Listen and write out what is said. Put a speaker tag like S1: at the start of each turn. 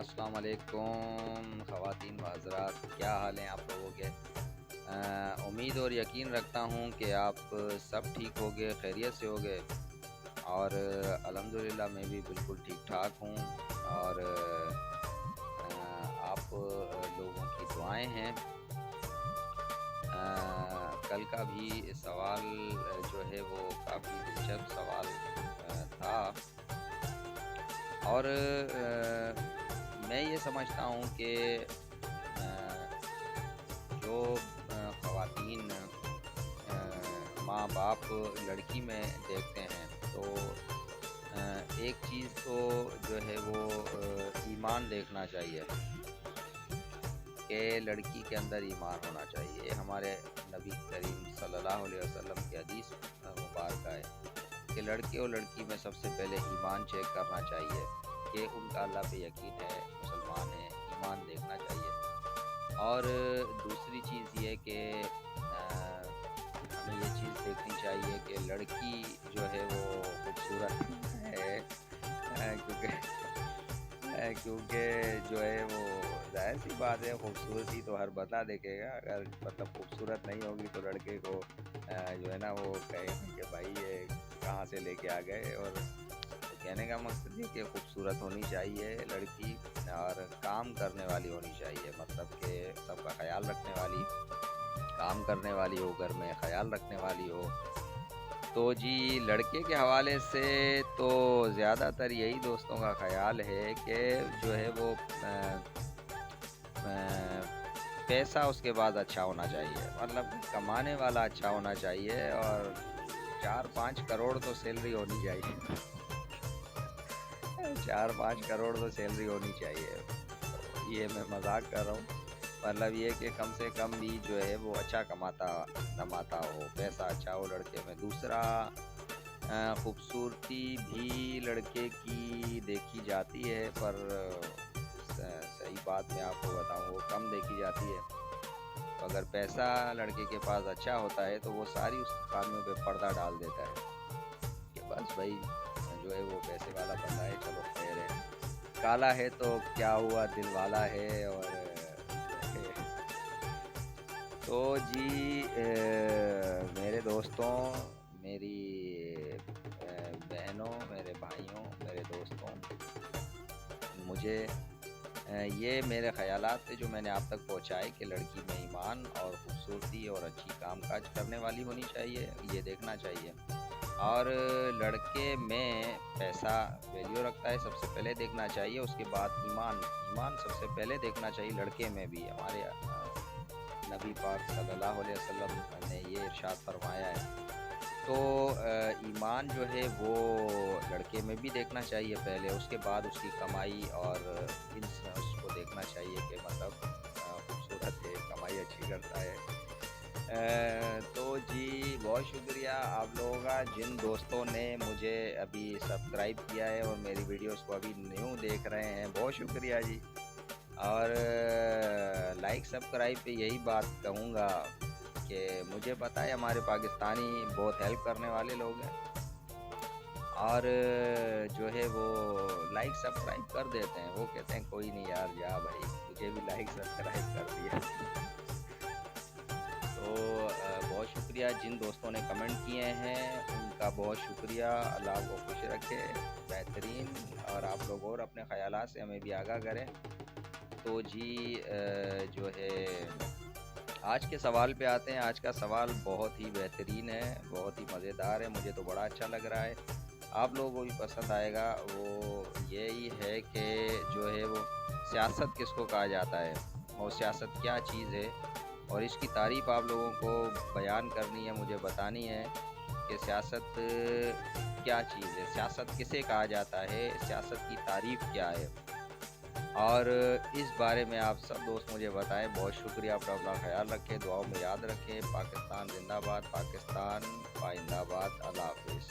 S1: अस्सलाम वालेकुम ख़वातीन व हज़रात, क्या हाल हैं आप लोगों के। उम्मीद और यकीन रखता हूँ कि आप सब ठीक होगे, खैरियत से होगे। और अल्हम्दुलिल्लाह मैं भी बिल्कुल ठीक ठाक हूँ। और आप लोगों की दुआएं हैं। कल का भी सवाल जो है वो काफ़ी दिलचस्प सवाल था। और मैं ये समझता हूँ कि जो ख़वातीन माँ बाप लड़की में देखते हैं तो एक चीज़ तो जो है वो ईमान देखना चाहिए कि लड़की के अंदर ईमान होना चाहिए। हमारे नबी करीम सल्लल्लाहु अलैहि वसल्लम की हदीस मुबारक है कि लड़के और लड़की में सबसे पहले ईमान चेक करना चाहिए कि उनका अल्लाह पे यकीन है, मुसलमान है, ईमान देखना चाहिए। और दूसरी चीज़ ये कि हमें ये चीज़ देखनी चाहिए कि लड़की जो है वो खूबसूरत है। क्योंकि जो है वो ज़ाहिर सी बात है, खूबसूरती तो हर बंदा देखेगा। अगर मतलब खूबसूरत नहीं होगी तो लड़के को जो है ना वो कहेंगे कि भाई ये कहाँ से लेके आ गए। और तो कहने का मकसद ये कि खूबसूरत होनी चाहिए लड़की और काम करने वाली होनी चाहिए, मतलब कि सबका ख्याल रखने वाली, काम करने वाली हो, घर में ख्याल रखने वाली हो। तो जी लड़के के हवाले से तो ज़्यादातर यही दोस्तों का ख़्याल है कि जो है वो पैसा उसके बाद अच्छा होना चाहिए, मतलब कमाने वाला अच्छा होना चाहिए। और 4-5 करोड़ तो सैलरी होनी चाहिए। 4-5 करोड़ तो सैलरी होनी चाहिए। तो ये मैं मजाक कर रहा हूँ। मतलब ये कि कम से कम भी जो है वो अच्छा कमाता हो, पैसा अच्छा हो लड़के में। दूसरा खूबसूरती भी लड़के की देखी जाती है, पर सही बात मैं आपको बताऊँ वो कम देखी जाती है। तो अगर पैसा लड़के के पास अच्छा होता है तो वो सारी उसकी खामियों पे पर्दा डाल देता है कि बस भाई जो है वो पैसे वाला बंदा है, चलो खैर है। काला है तो क्या हुआ, दिल वाला है। और तो जी मेरे दोस्तों, मेरी बहनों, मेरे भाइयों, मेरे दोस्तों, मुझे ये मेरे ख़यालात थे जो मैंने आप तक पहुँचाए कि लड़की में ईमान और ख़ूबसूरती और अच्छी कामकाज करने वाली होनी चाहिए, ये देखना चाहिए। और लड़के में पैसा वैल्यू रखता है, सबसे पहले देखना चाहिए। उसके बाद ईमान, ईमान सबसे पहले देखना चाहिए लड़के में भी। हमारे नबी पाक सल्लल्लाहु अलैहि वसल्लम ने ये इरशाद फरमाया है। तो ईमान जो है वो लड़के में भी देखना चाहिए पहले, उसके बाद उसकी कमाई और उसको देखना चाहिए कि मतलब खूबसूरत है, कमाई अच्छी करता है। तो जी बहुत शुक्रिया आप लोगों का, जिन दोस्तों ने मुझे अभी सब्सक्राइब किया है और मेरी वीडियोस को अभी न्यू देख रहे हैं, बहुत शुक्रिया जी। और लाइक सब्सक्राइब पे यही बात कहूँगा कि मुझे पता है हमारे पाकिस्तानी बहुत हेल्प करने वाले लोग हैं और जो है वो लाइक सब्सक्राइब कर देते हैं। वो कहते हैं कोई नहीं यार, जा भाई, मुझे भी लाइक सब्सक्राइब कर दिया। तो बहुत शुक्रिया जिन दोस्तों ने कमेंट किए हैं, उनका बहुत शुक्रिया। अल्लाह आपको खुश रखे, बेहतरीन। और आप लोग और अपने ख़यालात से हमें भी आगाह करें। तो जी जो है आज के सवाल पे आते हैं। आज का सवाल बहुत ही बेहतरीन है, बहुत ही मज़ेदार है, मुझे तो बड़ा अच्छा लग रहा है, आप लोगों को भी पसंद आएगा। वो यही है कि जो है वो सियासत किसको कहा जाता है और सियासत क्या चीज़ है, और इसकी तारीफ़ आप लोगों को बयान करनी है, मुझे बतानी है कि सियासत क्या चीज़ है, सियासत किसे कहा जाता है, सियासत की तारीफ़ क्या है। और इस बारे में आप सब दोस्त मुझे बताएं। बहुत शुक्रिया, अपना ख्याल रखें, दुआओं में याद रखें। पाकिस्तान जिंदाबाद, पाकिस्तान पाइंदाबाद। अल्लाह हाफिज़।